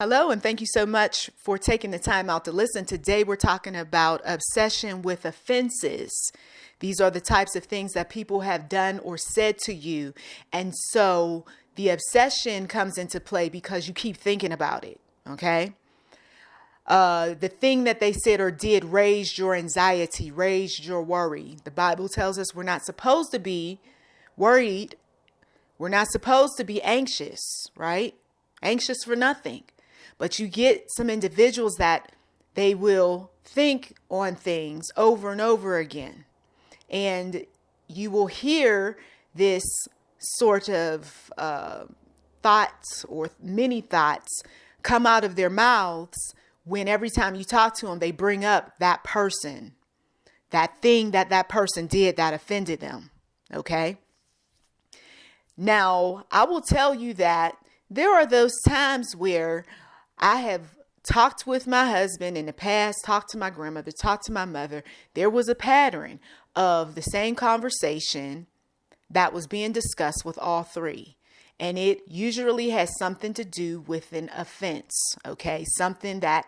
Hello, and thank you so much for taking the time out to listen. Today, we're talking about obsession with offenses. These are the types of things that people have done or said to you. And so the obsession comes into play because you keep thinking about it. Okay. The thing that they said or did raised your anxiety, raised your worry. The Bible tells us we're not supposed to be worried. We're not supposed to be anxious, right? Anxious for nothing. But you get some individuals that they will think on things over and over again. And you will hear this sort of thoughts or many thoughts come out of their mouths when every time you talk to them, they bring up that person, that thing that person did that offended them. Okay. Now, I will tell you that there are those times where I have talked with my husband in the past, talked to my grandmother, talked to my mother. There was a pattern of the same conversation that was being discussed with all three. And it usually has something to do with an offense, okay? Something that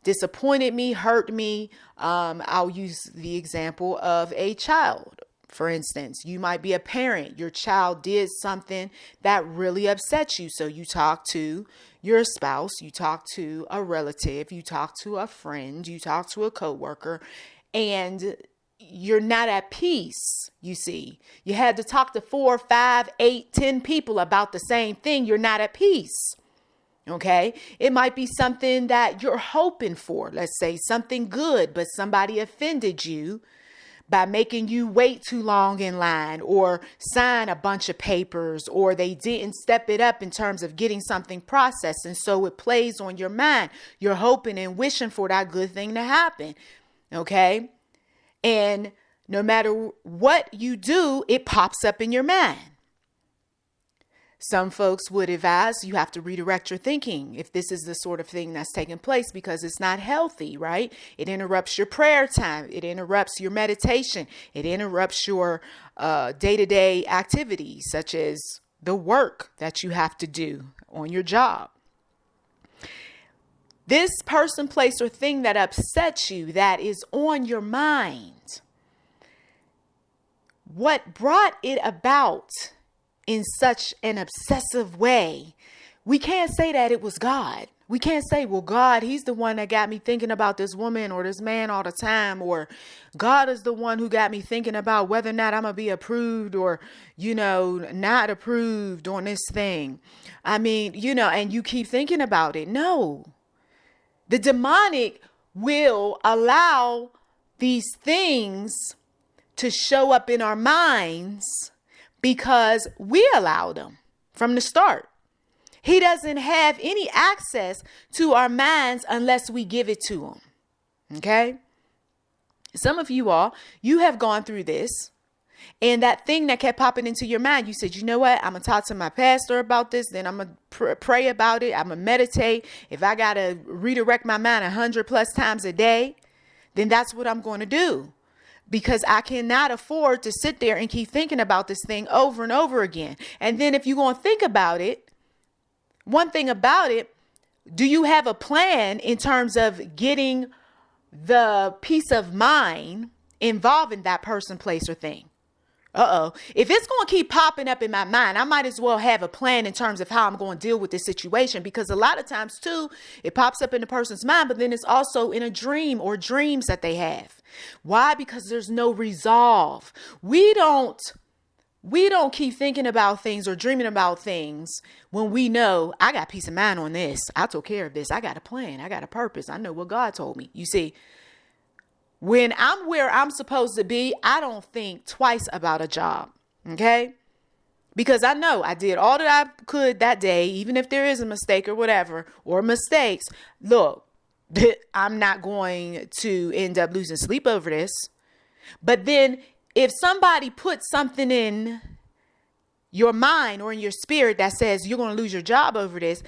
disappointed me, hurt me. I'll use the example of a child. For instance, you might be a parent. Your child did something that really upset you. So you talk to your spouse, you talk to a relative, you talk to a friend, you talk to a coworker, and you're not at peace. You see, you had to talk to 4, 5, 8, 10 people about the same thing. You're not at peace. Okay. It might be something that you're hoping for. Let's say something good, but somebody offended you by making you wait too long in line or sign a bunch of papers, or they didn't step it up in terms of getting something processed. And so it plays on your mind. You're hoping and wishing for that good thing to happen. Okay. And no matter what you do, it pops up in your mind. Some folks would advise you have to redirect your thinking if this is the sort of thing that's taking place, because it's not healthy, right? It interrupts your prayer time. It interrupts your meditation. It interrupts your day-to-day activities, such as the work that you have to do on your job. This person, place, or thing that upsets you, that is on your mind, what brought it about in such an obsessive way? We can't say that it was God. We can't say, well, God, he's the one that got me thinking about this woman or this man all the time, or God is the one who got me thinking about whether or not I'm going to be approved or, not approved on this thing. I mean, and you keep thinking about it. No, the demonic will allow these things to show up in our minds because we allowed them from the start. He doesn't have any access to our minds unless we give it to him. Okay. Some of you all, you have gone through this, and that thing that kept popping into your mind, you said, you know what? I'm going to talk to my pastor about this. Then I'm going to pray about it. I'm going to meditate. If I got to redirect my mind 100+ times a day, then that's what I'm going to do. Because I cannot afford to sit there and keep thinking about this thing over and over again. And then if you're going to think about it, one thing about it, do you have a plan in terms of getting the peace of mind involving that person, place, or thing? If it's going to keep popping up in my mind, I might as well have a plan in terms of how I'm going to deal with this situation, because a lot of times too, it pops up in the person's mind, but then it's also in a dream or dreams that they have. Why? Because there's no resolve. We don't keep thinking about things or dreaming about things when we know I got peace of mind on this. I took care of this. I got a plan. I got a purpose. I know what God told me. You see, when I'm where I'm supposed to be, I don't think twice about a job. Okay. Because I know I did all that I could that day, even if there is a mistake or whatever, or mistakes. Look, I'm not going to end up losing sleep over this. But then if somebody puts something in your mind or in your spirit that says you're going to lose your job over this,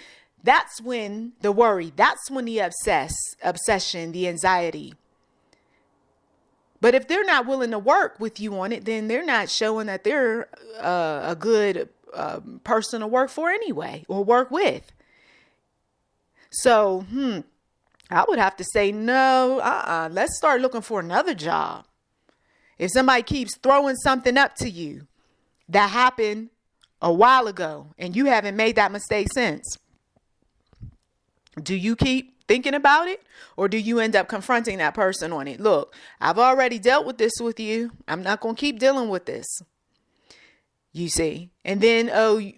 that's when the worry, that's when the obsession, the anxiety. But if they're not willing to work with you on it, then they're not showing that they're a good person to work for anyway, or work with. So, I would have to say no. Let's start looking for another job. If somebody keeps throwing something up to you that happened a while ago and you haven't made that mistake since, do you keep thinking about it, or do you end up confronting that person on it? Look, I've already dealt with this with you. I'm not going to keep dealing with this. You see, and then,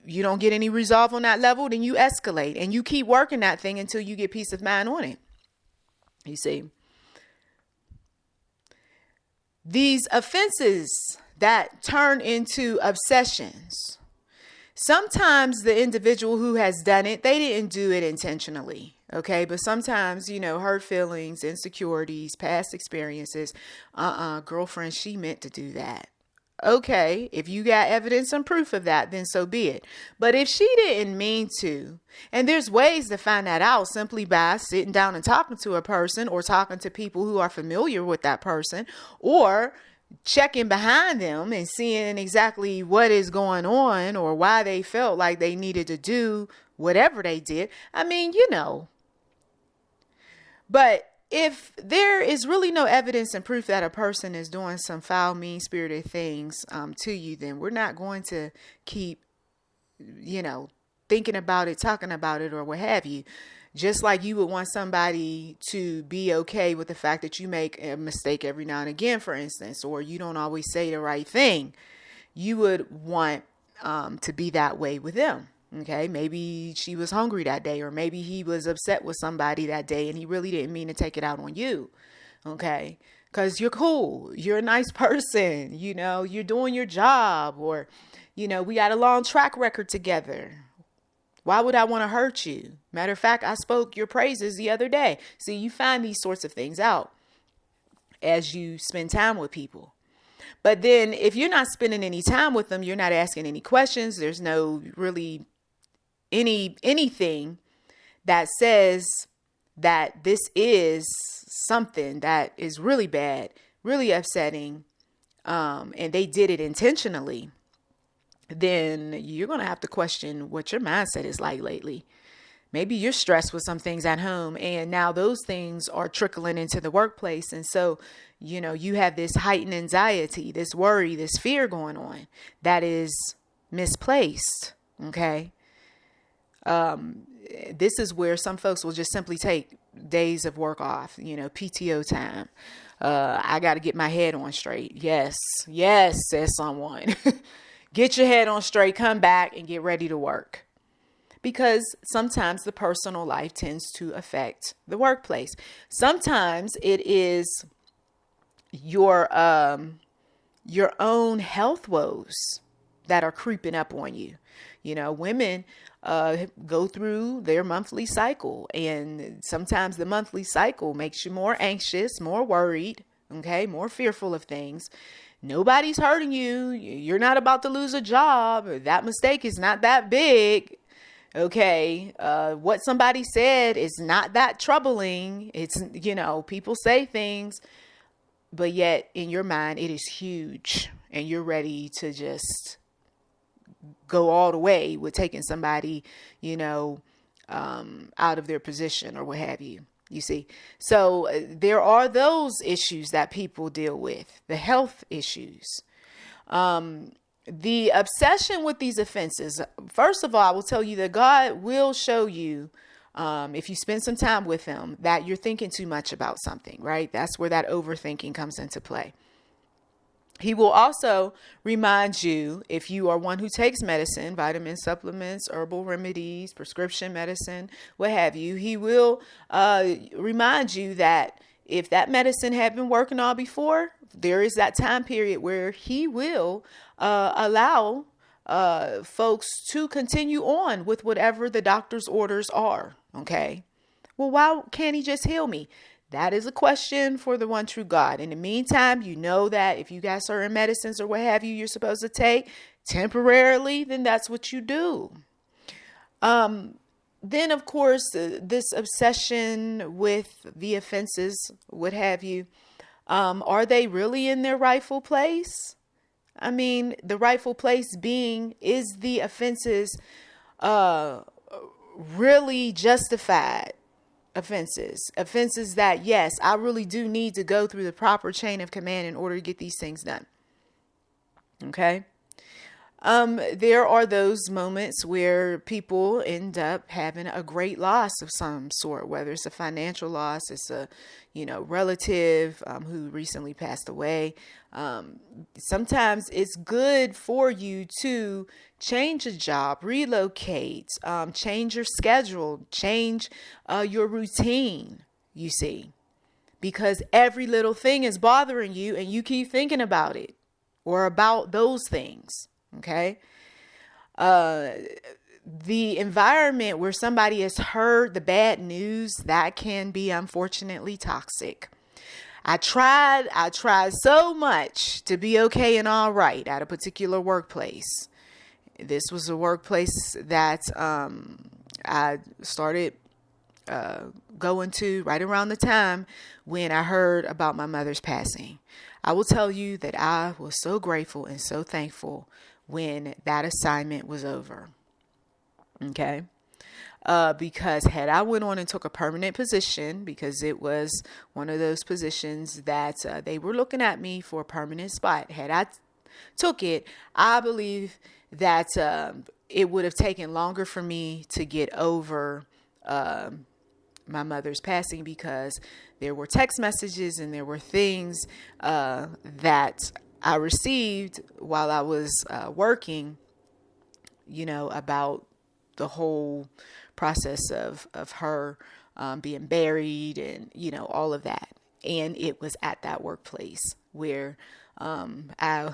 you don't get any resolve on that level, then you escalate and you keep working that thing until you get peace of mind on it. You see, these offenses that turn into obsessions. Sometimes the individual who has done it, they didn't do it intentionally. Okay. But sometimes, hurt feelings, insecurities, past experiences, girlfriend, she meant to do that. Okay, if you got evidence and proof of that, then so be it. But if she didn't mean to, and there's ways to find that out simply by sitting down and talking to a person, or talking to people who are familiar with that person, or checking behind them and seeing exactly what is going on or why they felt like they needed to do whatever they did. I mean, but if there is really no evidence and proof that a person is doing some foul, mean-spirited things to you, then we're not going to keep, thinking about it, talking about it, or what have you. Just like you would want somebody to be okay with the fact that you make a mistake every now and again, for instance, or you don't always say the right thing. You would want to be that way with them. Okay, maybe she was hungry that day, or maybe he was upset with somebody that day and he really didn't mean to take it out on you. Okay, because you're cool. You're a nice person. You're doing your job, or, we got a long track record together. Why would I want to hurt you? Matter of fact, I spoke your praises the other day. See, you find these sorts of things out as you spend time with people. But then if you're not spending any time with them, you're not asking any questions. There's no really anything that says that this is something that is really bad, really upsetting, and they did it intentionally, then you're going to have to question what your mindset is like lately. Maybe you're stressed with some things at home, and now those things are trickling into the workplace. And so, you have this heightened anxiety, this worry, this fear going on that is misplaced. Okay. This is where some folks will just simply take days of work off, PTO time. I got to get my head on straight. Yes, says someone. Get your head on straight, come back and get ready to work. Because sometimes the personal life tends to affect the workplace. Sometimes it is your own health woes that are creeping up on you. Women go through their monthly cycle, and sometimes the monthly cycle makes you more anxious, more worried, okay, more fearful of things. Nobody's hurting you. You're not about to lose a job. That mistake is not that big. Okay. What somebody said is not that troubling. It's, people say things, but yet in your mind, it is huge, and you're ready to just go all the way with taking somebody, out of their position or what have you. You see, so there are those issues that people deal with, the health issues, the obsession with these offenses. First of all, I will tell you that God will show you, if you spend some time with him, that you're thinking too much about something, right? That's where that overthinking comes into play. He will also remind you, if you are one who takes medicine, vitamins, supplements, herbal remedies, prescription medicine, what have you, he will remind you that if that medicine had been working all before, there is that time period where he will allow folks to continue on with whatever the doctor's orders are. Okay. Well, why can't he just heal me? That is a question for the one true God. In the meantime, you know that if you got certain medicines or what have you, you're supposed to take temporarily, then that's what you do. Then, of course, this obsession with the offenses, what have you, are they really in their rightful place? I mean, the rightful place being, is the offenses really justified? offenses that, yes, I really do need to go through the proper chain of command in order to get these things done. Okay. There are those moments where people end up having a great loss of some sort, whether it's a financial loss, it's a, relative who recently passed away. Sometimes it's good for you to change a job, relocate, change your schedule, change your routine, you see, because every little thing is bothering you and you keep thinking about it or about those things. Okay. The environment where somebody has heard the bad news, that can be unfortunately toxic. I tried so much to be okay and all right at a particular workplace. This was a workplace that I started going to right around the time when I heard about my mother's passing. I will tell you that I was so grateful and so thankful when that assignment was over. Okay. Because had I went on and took a permanent position, because it was one of those positions that they were looking at me for a permanent spot. Had I took it, I believe that it would have taken longer for me to get over my mother's passing, because there were text messages and there were things that I received while I was working, about the whole process of her being buried and, all of that. And it was at that workplace where I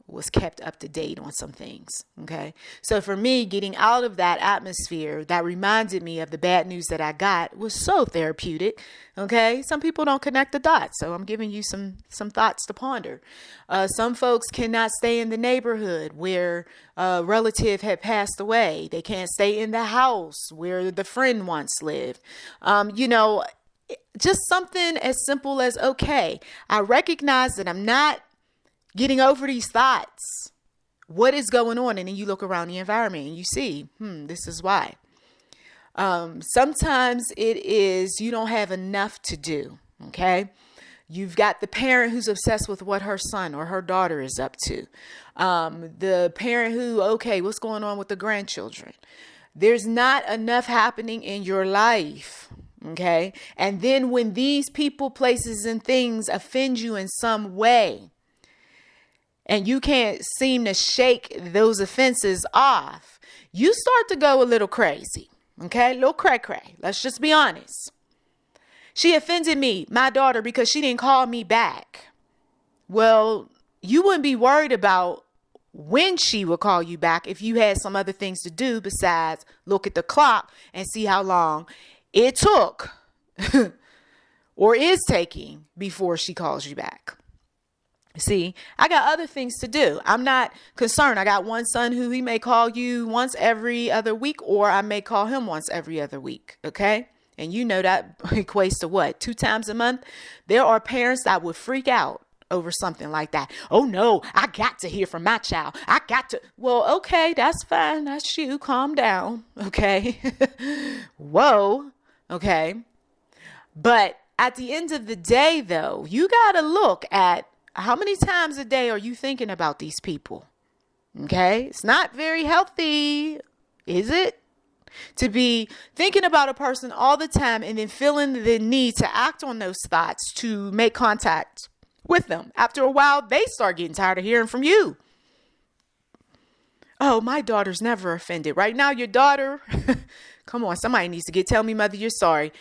was kept up to date on some things. Okay. So for me, getting out of that atmosphere that reminded me of the bad news that I got was so therapeutic. Okay. Some people don't connect the dots. So I'm giving you some thoughts to ponder. Some folks cannot stay in the neighborhood where a relative had passed away. They can't stay in the house where the friend once lived. Just something as simple as, okay, I recognize that I'm not getting over these thoughts. What is going on? And then you look around the environment and you see, this is why. Sometimes it is you don't have enough to do. Okay. You've got the parent who's obsessed with what her son or her daughter is up to. The parent who, okay, what's going on with the grandchildren? There's not enough happening in your life. Okay. And then when these people, places, and things offend you in some way, and you can't seem to shake those offenses off, you start to go a little crazy. Okay. A little cray-cray. Let's just be honest. She offended me, my daughter, because she didn't call me back. Well, you wouldn't be worried about when she would call you back if you had some other things to do besides look at the clock and see how long it took or is taking before she calls you back. See, I got other things to do. I'm not concerned. I got one son who he may call you once every other week, or I may call him once every other week. Okay. And that equates to what? 2 times a month. There are parents that would freak out over something like that. Oh no, I got to hear from my child. I got to. Well, okay, that's fine. That's you. Calm down. Okay. Whoa. Okay. But at the end of the day, though, you got to look at how many times a day are you thinking about these people? Okay. It's not very healthy, is it? To be thinking about a person all the time and then feeling the need to act on those thoughts to make contact with them. After a while, they start getting tired of hearing from you. Oh, my daughter's never offended. Right now, your daughter, come on, somebody needs to tell me, mother, you're sorry.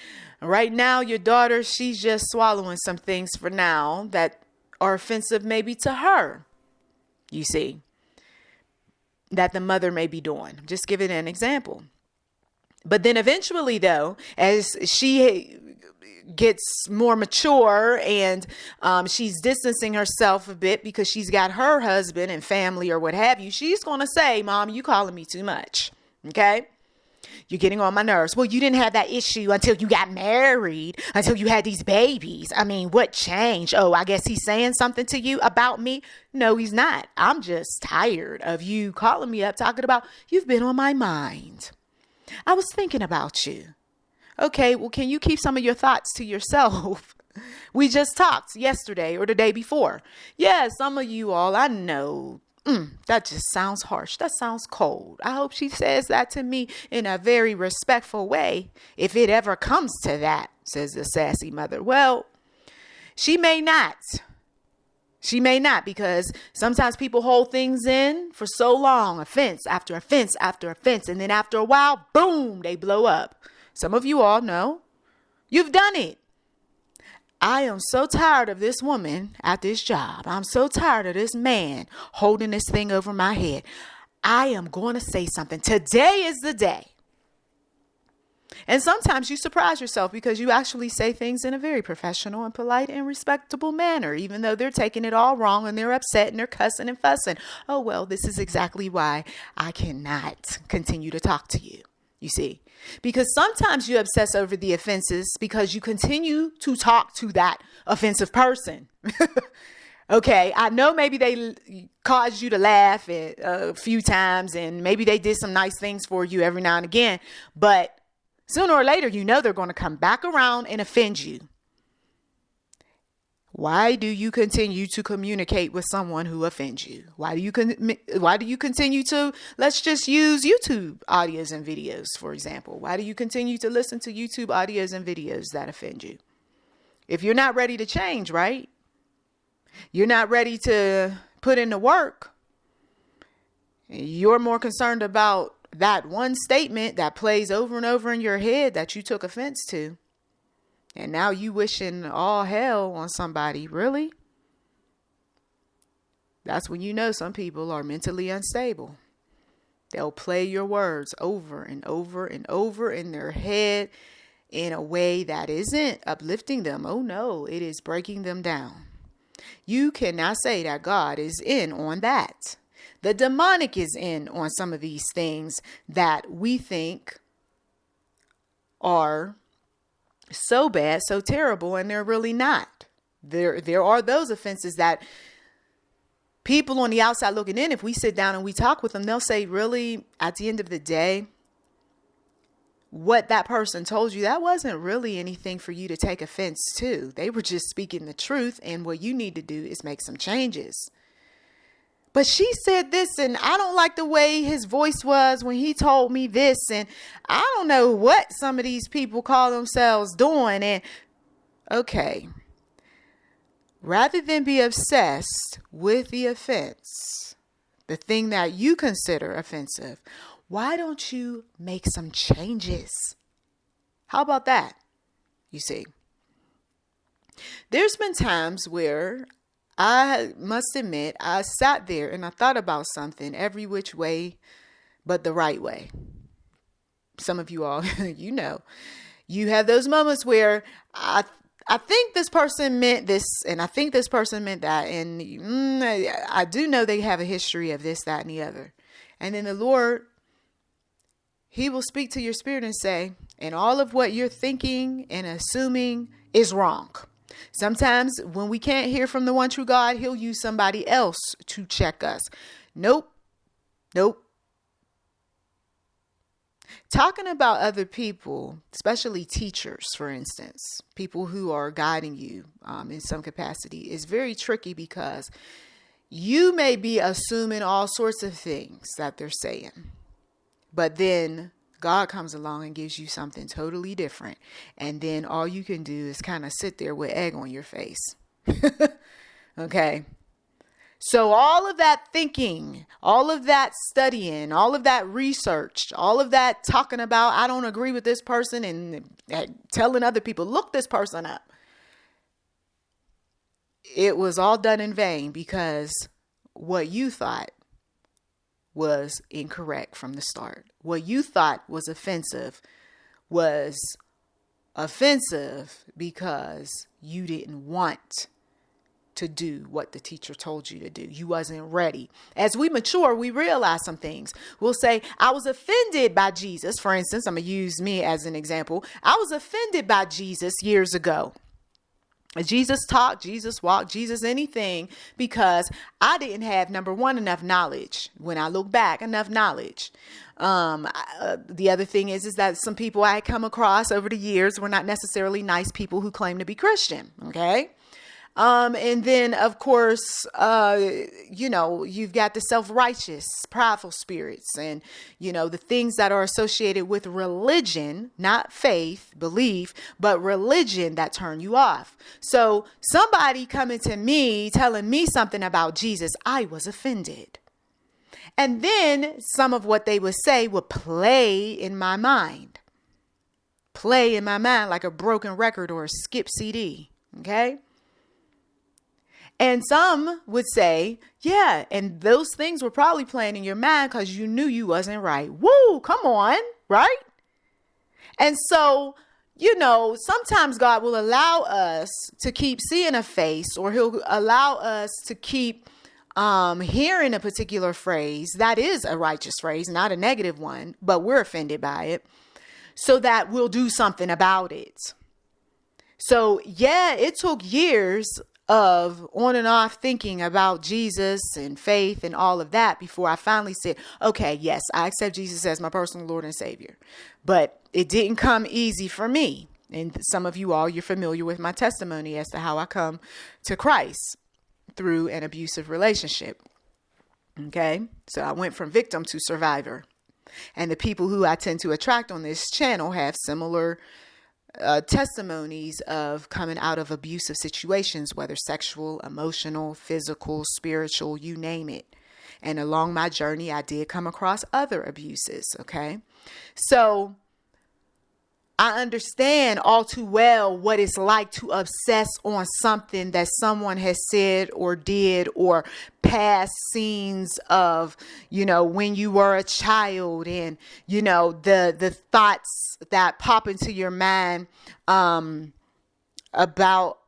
Right now, your daughter, she's just swallowing some things for now that are offensive maybe to her, you see, that the mother may be doing. Just giving an example. But then eventually, though, as she gets more mature and she's distancing herself a bit because she's got her husband and family or what have you, she's going to say, Mom, you calling me too much. Okay. You're getting on my nerves. Well, you didn't have that issue until you got married, until you had these babies. I mean, what changed? Oh, I guess he's saying something to you about me. No, he's not. I'm just tired of you calling me up talking about you've been on my mind. I was thinking about you. Okay, well, can you keep some of your thoughts to yourself? We just talked yesterday or the day before. Yeah, some of you all, I know, that just sounds harsh. That sounds cold. I hope she says that to me in a very respectful way, if it ever comes to that, says the sassy mother. Well, she may not. She may not, because sometimes people hold things in for so long, offense after offense after offense. And then after a while, boom, they blow up. Some of you all know you've done it. I am so tired of this woman at this job. I'm so tired of this man holding this thing over my head. I am going to say something. Today is the day. And sometimes you surprise yourself because you actually say things in a very professional and polite and respectable manner, even though they're taking it all wrong and they're upset and they're cussing and fussing. Oh, well, this is exactly why I cannot continue to talk to you. You see, because sometimes you obsess over the offenses because you continue to talk to that offensive person. Okay, I know maybe they caused you to laugh a few times and maybe they did some nice things for you every now and again, but sooner or later, you know they're going to come back around and offend you. Why do you continue to communicate with someone who offends you? Why do you continue to, let's just use YouTube audios and videos, for example. Why do you continue to listen to YouTube audios and videos that offend you? If you're not ready to change, right? You're not ready to put in the work. You're more concerned about that one statement that plays over and over in your head that you took offense to. And now you wishing all hell on somebody. Really? That's when you know some people are mentally unstable. They'll play your words over and over and over in their head in a way that isn't uplifting them. Oh no, it is breaking them down. You cannot say that God is in on that. The demonic is in on some of these things that we think are so bad, so terrible, and they're really not. There are those offenses that people on the outside looking in, if we sit down and we talk with them, they'll say, really, at the end of the day, what that person told you, that wasn't really anything for you to take offense to. They were just speaking the truth, and what you need to do is make some changes. But she said this, and I don't like the way his voice was when he told me this. And I don't know what some of these people call themselves doing. And okay, rather than be obsessed with the offense, the thing that you consider offensive, why don't you make some changes? How about that? You see, there's been times where I must admit, I sat there and I thought about something every which way, but the right way. Some of you all, you know, you have those moments where I think this person meant this, and I think this person meant that. And I do know they have a history of this, that, and the other. And then the Lord, He will speak to your spirit and say, and all of what you're thinking and assuming is wrong. Sometimes when we can't hear from the one true God, He'll use somebody else to check us. Nope. Talking about other people, especially teachers, for instance, people who are guiding you in some capacity, is very tricky because you may be assuming all sorts of things that they're saying, but then God comes along and gives you something totally different. And then all you can do is kind of sit there with egg on your face. Okay. So all of that thinking, all of that studying, all of that research, all of that talking about, I don't agree with this person, and telling other people, look this person up. It was all done in vain because what you thought was incorrect from the start. What you thought was offensive because you didn't want to do what the teacher told you to do. You wasn't ready. As we mature, we realize some things. We'll say, I was offended by Jesus. For instance, I'm going to use me as an example. I was offended by Jesus years ago. Jesus talked, Jesus walked, Jesus anything, because I didn't have, number one, enough knowledge. When I look back, enough knowledge. The other thing is that some people I had come across over the years were not necessarily nice people who claim to be Christian. Okay. And then, of course, you've got the self-righteous, prideful spirits and, the things that are associated with religion, not faith, belief, but religion that turn you off. So somebody coming to me, telling me something about Jesus, I was offended. And then some of what they would say would play in my mind like a broken record or a skip CD. Okay. And some would say, yeah, and those things were probably playing in your mind because you knew you wasn't right. Woo, come on, right? And so, sometimes God will allow us to keep seeing a face, or he'll allow us to keep hearing a particular phrase that is a righteous phrase, not a negative one, but we're offended by it, so that we'll do something about it. So, yeah, it took years of on and off thinking about Jesus and faith and all of that before I finally said, okay, yes, I accept Jesus as my personal Lord and Savior. But it didn't come easy for me. And some of you all, you're familiar with my testimony as to how I come to Christ through an abusive relationship. Okay, so I went from victim to survivor. And the people who I tend to attract on this channel have similar testimonies of coming out of abusive situations, whether sexual, emotional, physical, spiritual, you name it. And along my journey, I did come across other abuses. Okay. So I understand all too well what it's like to obsess on something that someone has said or did, or past scenes of, when you were a child, and, the thoughts that pop into your mind about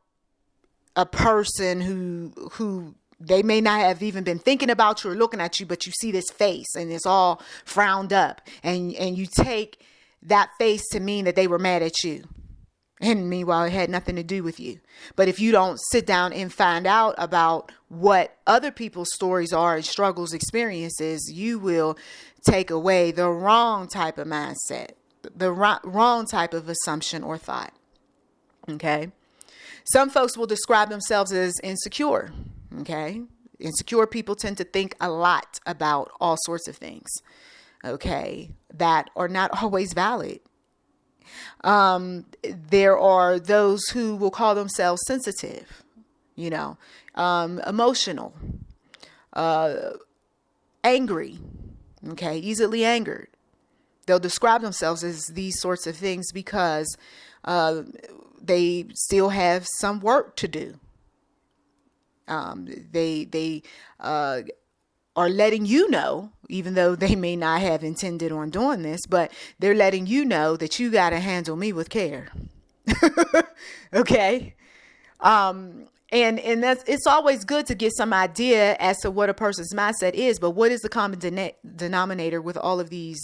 a person who they may not have even been thinking about you or looking at you, but you see this face and it's all frowned up, and you take that face to mean that they were mad at you. And meanwhile, it had nothing to do with you. But if you don't sit down and find out about what other people's stories are and struggles, experiences, you will take away the wrong type of mindset, the wrong type of assumption or thought. Okay. Some folks will describe themselves as insecure. Okay. Insecure people tend to think a lot about all sorts of things. Okay, that are not always valid. There are those who will call themselves sensitive, emotional, angry, okay, easily angered. They'll describe themselves as these sorts of things because they still have some work to do. They are letting you know, even though they may not have intended on doing this, but they're letting you know that you got to handle me with care. Okay. And it's always good to get some idea as to what a person's mindset is, but what is the common denominator with all of these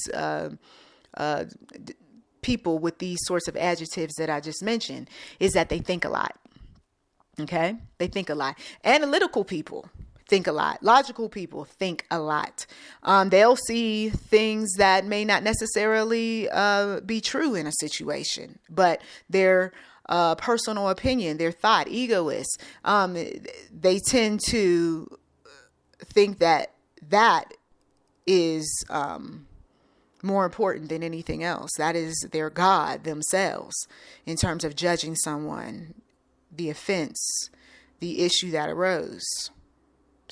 people with these sorts of adjectives that I just mentioned is that they think a lot. Okay. They think a lot. Analytical people think a lot. Logical people think a lot. They'll see things that may not necessarily be true in a situation, but their personal opinion, their thought, egoists, they tend to think that is more important than anything else. That is their God themselves in terms of judging someone, the offense, the issue that arose.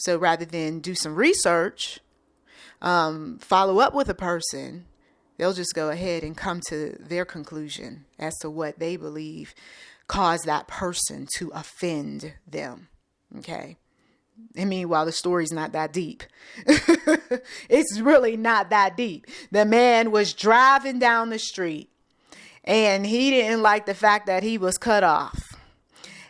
So rather than do some research, follow up with a person, they'll just go ahead and come to their conclusion as to what they believe caused that person to offend them. Okay. And meanwhile, the story's not that deep. It's really not that deep. The man was driving down the street and he didn't like the fact that he was cut off.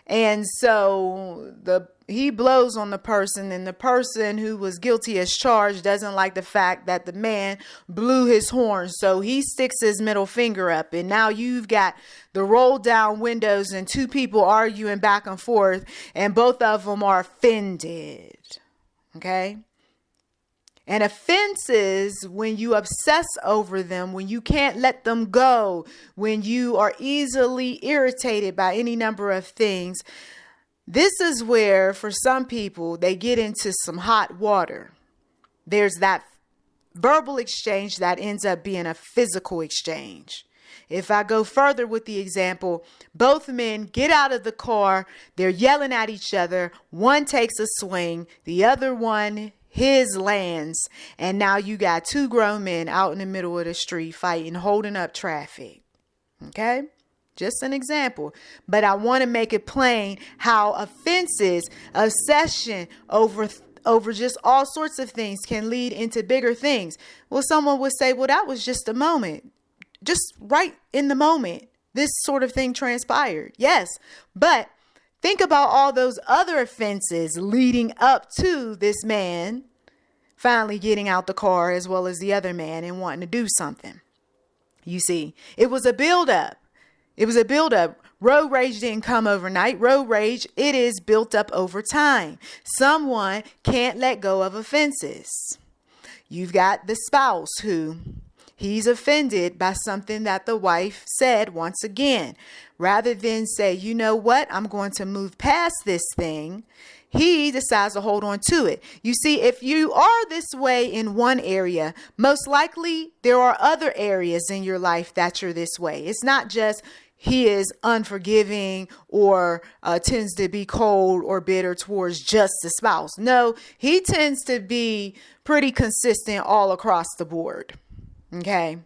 And so the he blows on the person, and the person who was guilty as charged doesn't like the fact that the man blew his horn. So he sticks his middle finger up, and now you've got the roll down windows and two people arguing back and forth, and both of them are offended. Okay. And offenses, when you obsess over them, when you can't let them go, when you are easily irritated by any number of things, this is where, for some people, they get into some hot water. There's that verbal exchange that ends up being a physical exchange. If I go further with the example, both men get out of the car, they're yelling at each other. One takes a swing, the other one, his lands. And now you got two grown men out in the middle of the street fighting, holding up traffic. Okay? Just an example. But I want to make it plain how offenses, obsession over just all sorts of things can lead into bigger things. Well, someone would say, well, that was just a moment. Just right in the moment, this sort of thing transpired. Yes, but think about all those other offenses leading up to this man finally getting out the car, as well as the other man, and wanting to do something. You see, it was a buildup. It was a buildup. Road rage didn't come overnight. Road rage, it is built up over time. Someone can't let go of offenses. You've got the spouse who he's offended by something that the wife said once again. Rather than say, you know what, I'm going to move past this thing, he decides to hold on to it. You see, if you are this way in one area, most likely there are other areas in your life that you're this way. It's not just he is unforgiving or tends to be cold or bitter towards just the spouse. No, he tends to be pretty consistent all across the board. Okay.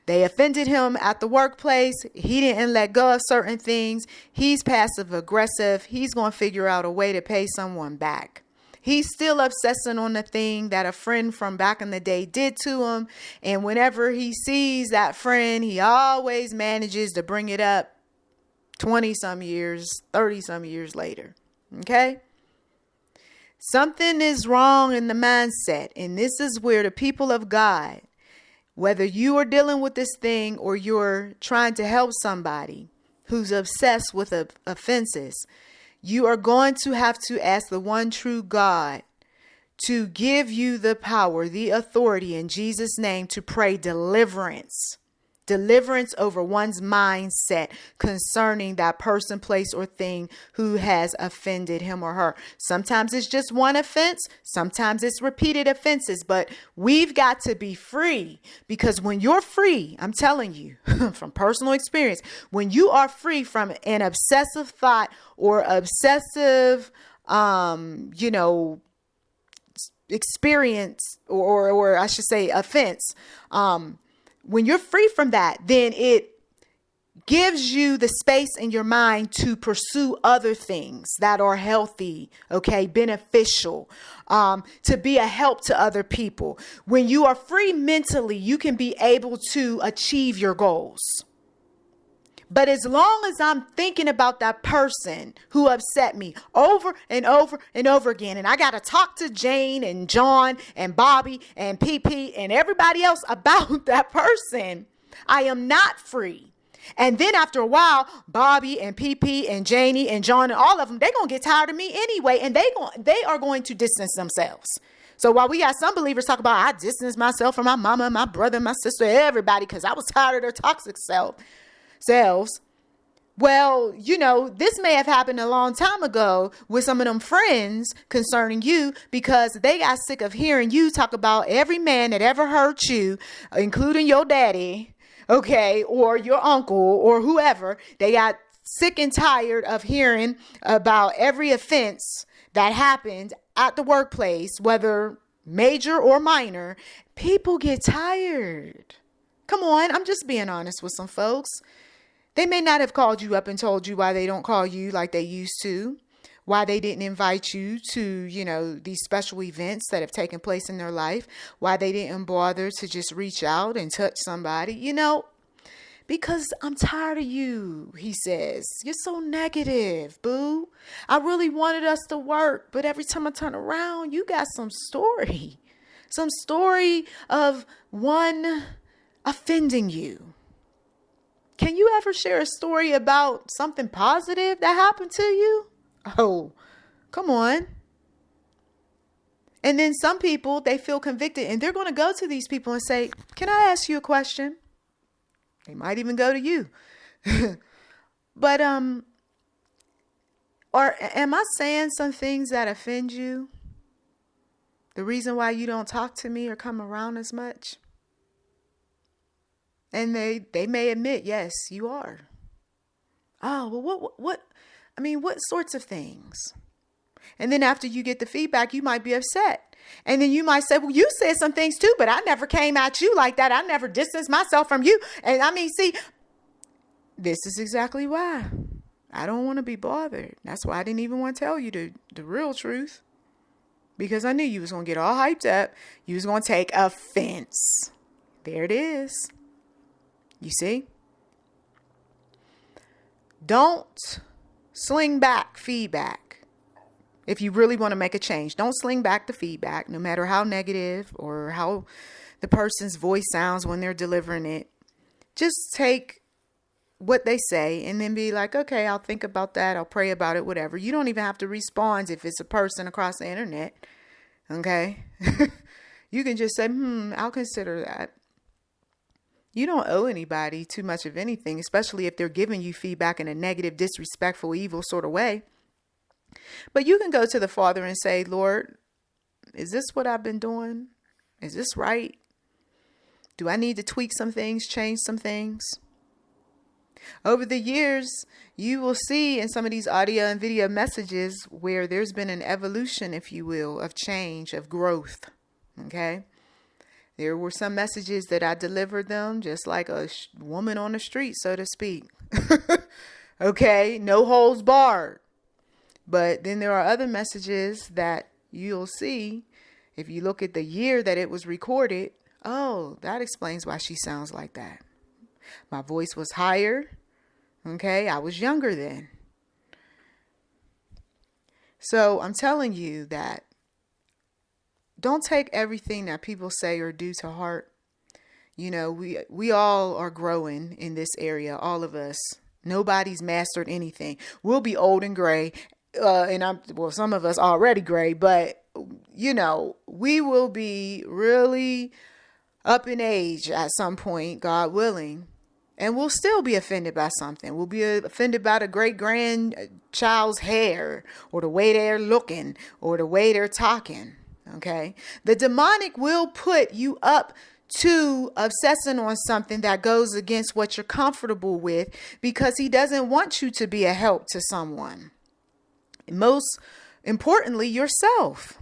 They offended him at the workplace. He didn't let go of certain things. He's passive aggressive. He's going to figure out a way to pay someone back. He's still obsessing on the thing that a friend from back in the day did to him. And whenever he sees that friend, he always manages to bring it up 20 some years, 30 some years later. Okay. Something is wrong in the mindset. And this is where the people of God, whether you are dealing with this thing or you're trying to help somebody who's obsessed with offenses, you are going to have to ask the one true God to give you the power, the authority in Jesus' name to pray deliverance. Deliverance over one's mindset concerning that person, place, or thing who has offended him or her. Sometimes it's just one offense. Sometimes it's repeated offenses. But we've got to be free, because when you're free, I'm telling you from personal experience, when you are free from an obsessive thought or obsessive, experience or I should say offense, when you're free from that, then it gives you the space in your mind to pursue other things that are healthy, okay, beneficial, to be a help to other people. When you are free mentally, you can be able to achieve your goals. But as long as I'm thinking about that person who upset me over and over and over again, and I got to talk to Jane and John and Bobby and PP and everybody else about that person, I am not free. And then after a while, Bobby and PP and Janie and John and all of them, they're going to get tired of me anyway. And they are going to distance themselves. So while we got some believers talk about, I distance myself from my mama, my brother, my sister, everybody, because I was tired of their toxic selves. Well, this may have happened a long time ago with some of them friends concerning you, because they got sick of hearing you talk about every man that ever hurt you, including your daddy, okay, or your uncle or whoever. They got sick and tired of hearing about every offense that happened at the workplace, whether major or minor. People get tired. Come on, I'm just being honest with some folks. They may not have called you up and told you why they don't call you like they used to, why they didn't invite you to, these special events that have taken place in their life, why they didn't bother to just reach out and touch somebody. Because I'm tired of you, he says. You're so negative, boo. I really wanted us to work, but every time I turn around, you got some story. Some story of one offending you. Can you ever share a story about something positive that happened to you? Oh, come on. And then some people, they feel convicted and they're going to go to these people and say, can I ask you a question? They might even go to you. But, or am I saying some things that offend you? The reason why you don't talk to me or come around as much? And they may admit, yes, you are. Oh, well, what sorts of things? And then after you get the feedback, you might be upset. And then you might say, well, you said some things too, but I never came at you like that. I never distanced myself from you. And see, this is exactly why I don't want to be bothered. That's why I didn't even want to tell you the real truth. Because I knew you was going to get all hyped up. You was going to take offense. There it is. You see? Don't sling back feedback. If you really want to make a change, don't sling back the feedback, no matter how negative or how the person's voice sounds when they're delivering it. Just take what they say and then be like, okay, I'll think about that. I'll pray about it, whatever. You don't even have to respond if it's a person across the internet. Okay. You can just say, I'll consider that. You don't owe anybody too much of anything, especially if they're giving you feedback in a negative, disrespectful, evil sort of way. But you can go to the Father and say, Lord, is this what I've been doing? Is this right? Do I need to tweak some things, change some things? Over the years, you will see in some of these audio and video messages where there's been an evolution, if you will, of change, of growth. Okay? There were some messages that I delivered them just like a woman on the street, so to speak. Okay? No holds barred. But then there are other messages that you'll see if you look at the year that it was recorded. Oh, that explains why she sounds like that. My voice was higher. Okay, I was younger then. So I'm telling you that don't take everything that people say or do to heart. You know, we all are growing in this area, all of us. Nobody's mastered anything. We'll be old and gray. Some of us already gray, but you know, we will be really up in age at some point, God willing, and we'll still be offended by something. We'll be offended by the great grandchild's hair or the way they're looking or the way they're talking. Okay. The demonic will put you up to obsessing on something that goes against what you're comfortable with because he doesn't want you to be a help to someone. Most importantly, yourself.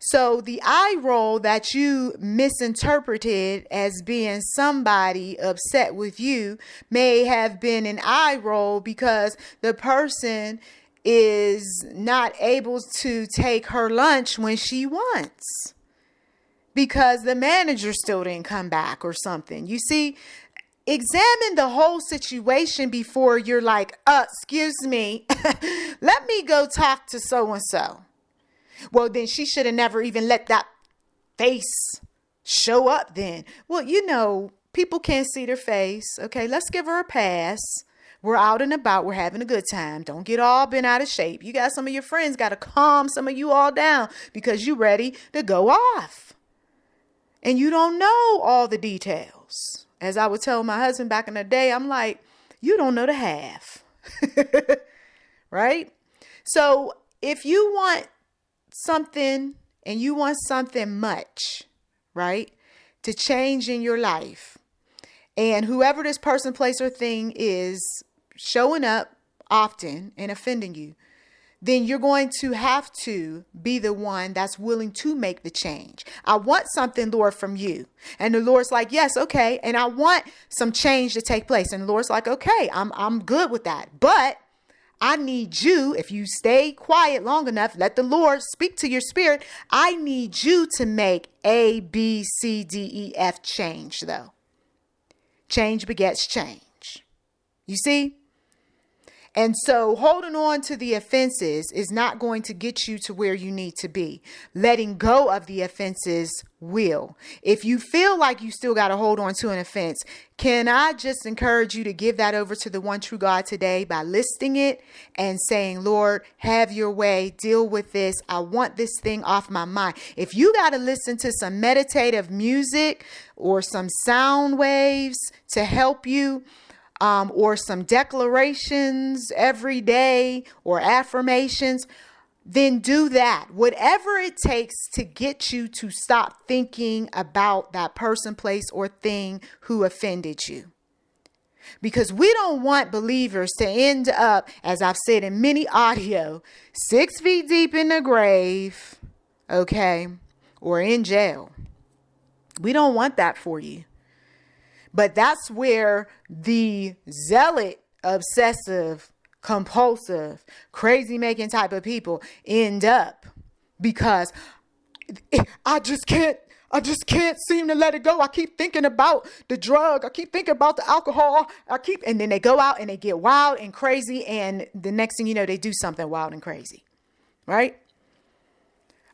So the eye roll that you misinterpreted as being somebody upset with you may have been an eye roll because the person is not able to take her lunch when she wants because the manager still didn't come back or something. You see, examine the whole situation before you're like, excuse me, let me go talk to so-and-so. Well, then she should have never even let that face show up then. Well, you know, people can't see their face. Okay, let's give her a pass. We're out and about. We're having a good time. Don't get all bent out of shape. You got some of your friends got to calm some of you all down because you're ready to go off. And you don't know all the details. As I would tell my husband back in the day, I'm like, you don't know the half. Right? So if you want something and you want something much, right, to change in your life, and whoever this person, place, or thing is showing up often and offending you, then you're going to have to be the one that's willing to make the change. I want something, Lord, from you. And the Lord's like, yes, okay. And I want some change to take place. And the Lord's like, okay, I'm good with that. But I need you, if you stay quiet long enough, let the Lord speak to your spirit. I need you to make A, B, C, D, E, F change, though. Change begets change. You see? And so holding on to the offenses is not going to get you to where you need to be. Letting go of the offenses will. If you feel like you still got to hold on to an offense, can I just encourage you to give that over to the one true God today by listing it and saying, Lord, have your way, deal with this. I want this thing off my mind. If you got to listen to some meditative music or some sound waves to help you, or some declarations every day or affirmations, then do that. Whatever it takes to get you to stop thinking about that person, place, or thing who offended you. Because we don't want believers to end up, as I've said in many audio, 6 feet deep in the grave, okay, or in jail. We don't want that for you. But that's where the zealot, obsessive, compulsive, crazy making type of people end up, because I just can't seem to let it go. I keep thinking about the drug. I keep thinking about the alcohol. And then they go out and they get wild and crazy. And the next thing you know, they do something wild and crazy, right?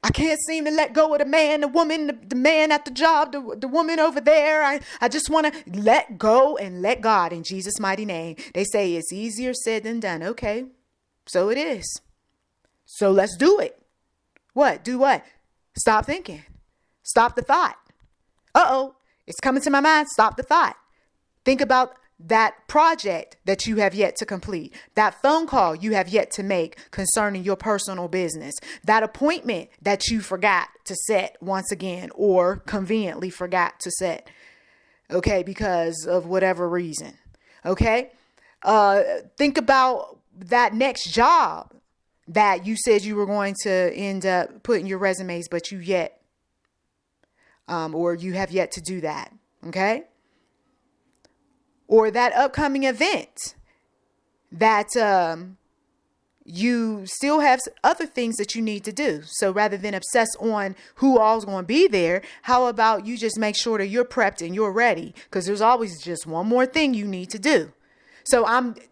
I can't seem to let go of the man, the woman, the man at the job, the woman over there. I just want to let go and let God in Jesus' mighty name. They say it's easier said than done. Okay, so it is. So let's do it. What? Do what? Stop thinking. Stop the thought. Uh-oh, it's coming to my mind. Stop the thought. Think about that project that you have yet to complete, that phone call you have yet to make concerning your personal business, that appointment that you forgot to set once again, or conveniently forgot to set, okay, because of whatever reason, okay? Think about that next job that you said you were going to end up putting your resumes, but you have yet to do that, okay? Or that upcoming event that you still have other things that you need to do. So rather than obsess on who all's going to be there, how about you just make sure that you're prepped and you're ready? Because there's always just one more thing you need to do. So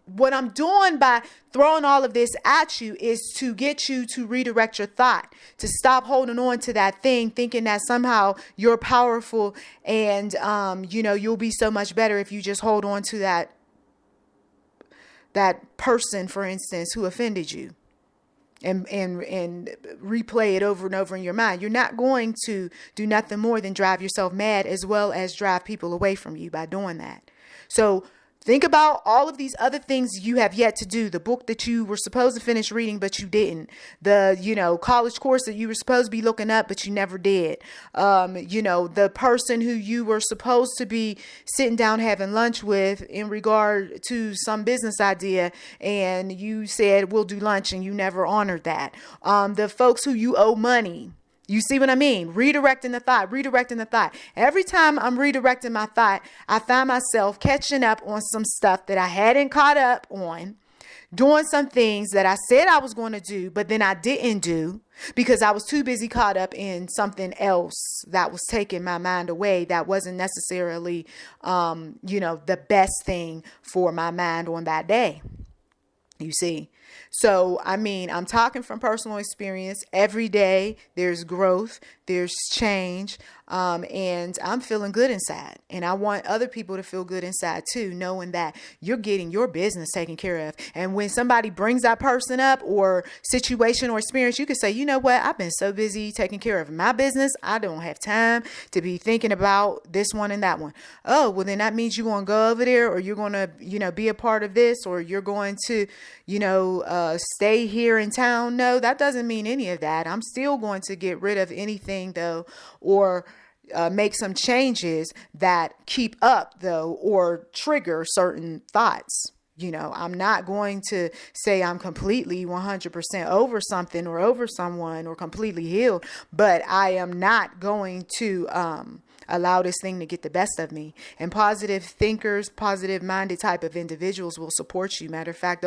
what I'm doing by throwing all of this at you is to get you to redirect your thought, to stop holding on to that thing, thinking that somehow you're powerful and, you'll be so much better if you just hold on to that person, for instance, who offended you and replay it over and over in your mind. You're not going to do nothing more than drive yourself mad, as well as drive people away from you by doing that. So think about all of these other things you have yet to do. The book that you were supposed to finish reading, but you didn't. The, college course that you were supposed to be looking up, but you never did. The person who you were supposed to be sitting down having lunch with in regard to some business idea, and you said, we'll do lunch, and you never honored that. The folks who you owe money. You see what I mean? Redirecting the thought. Every time I'm redirecting my thought, I find myself catching up on some stuff that I hadn't caught up on, doing some things that I said I was going to do, but then I didn't do because I was too busy caught up in something else that was taking my mind away. That wasn't necessarily, the best thing for my mind on that day. You see? So, I'm talking from personal experience. Every day there's growth, there's change, and I'm feeling good inside. And I want other people to feel good inside too, knowing that you're getting your business taken care of. And when somebody brings that person up or situation or experience, you can say, you know what? I've been so busy taking care of my business. I don't have time to be thinking about this one and that one. Oh, well, then that means you're going to go over there, or you're going to, be a part of this, or you're going to, stay here in town. No, that doesn't mean any of that. I'm still going to get rid of anything though, or make some changes that keep up though, or trigger certain thoughts. I'm not going to say I'm completely 100% over something or over someone or completely healed, but I am not going to allow this thing to get the best of me. And positive thinkers, positive minded type of individuals will support you. Matter of fact,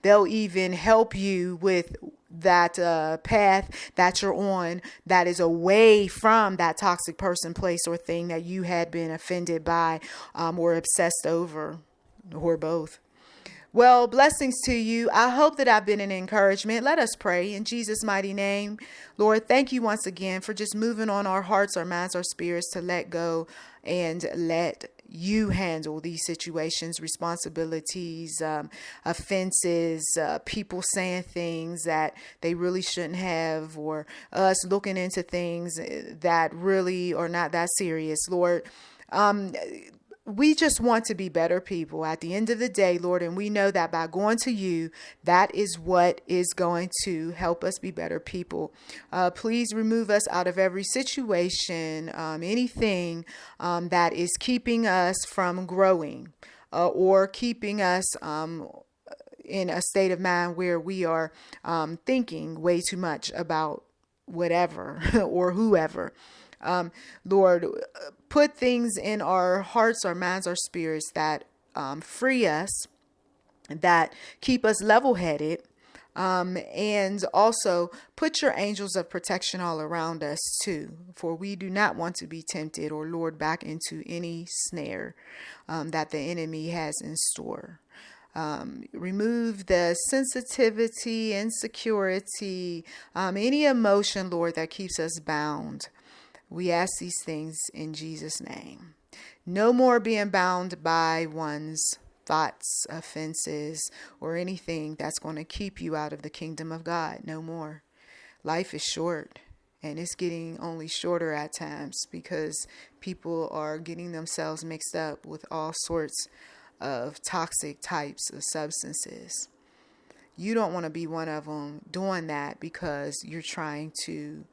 they'll even help you with that path that you're on that is away from that toxic person, place, or thing that you had been offended by or obsessed over, or both. Well, blessings to you. I hope that I've been an encouragement. Let us pray in Jesus' mighty name. Lord, thank you once again for just moving on our hearts, our minds, our spirits to let go and let you handle these situations, responsibilities, offenses, people saying things that they really shouldn't have, or us looking into things that really are not that serious. Lord, we just want to be better people at the end of the day, Lord, and we know that by going to you, that is what is going to help us be better people. Please remove us out of every situation, anything that is keeping us from growing or keeping us in a state of mind where we are thinking way too much about whatever or whoever. Lord, put things in our hearts, our minds, our spirits that free us, that keep us level-headed, and also put your angels of protection all around us too, for we do not want to be tempted or lured back into any snare that the enemy has in store. Remove the sensitivity, insecurity, any emotion, Lord, that keeps us bound. We ask these things in Jesus' name. No more being bound by one's thoughts, offenses, or anything that's going to keep you out of the kingdom of God. No more. Life is short, and it's getting only shorter at times because people are getting themselves mixed up with all sorts of toxic types of substances. You don't want to be one of them doing that because you're trying to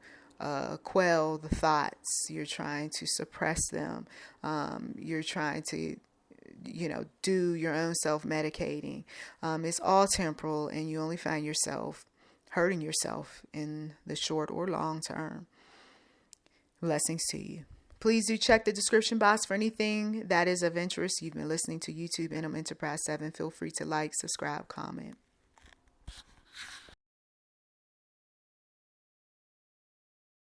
quell the thoughts. You're trying to suppress them. You're trying to, do your own self-medicating. It's all temporal, and you only find yourself hurting yourself in the short or long term. Blessings to you. Please do check the description box for anything that is of interest. You've been listening to YouTube NM Enterprise 7. Feel free to like, subscribe, comment.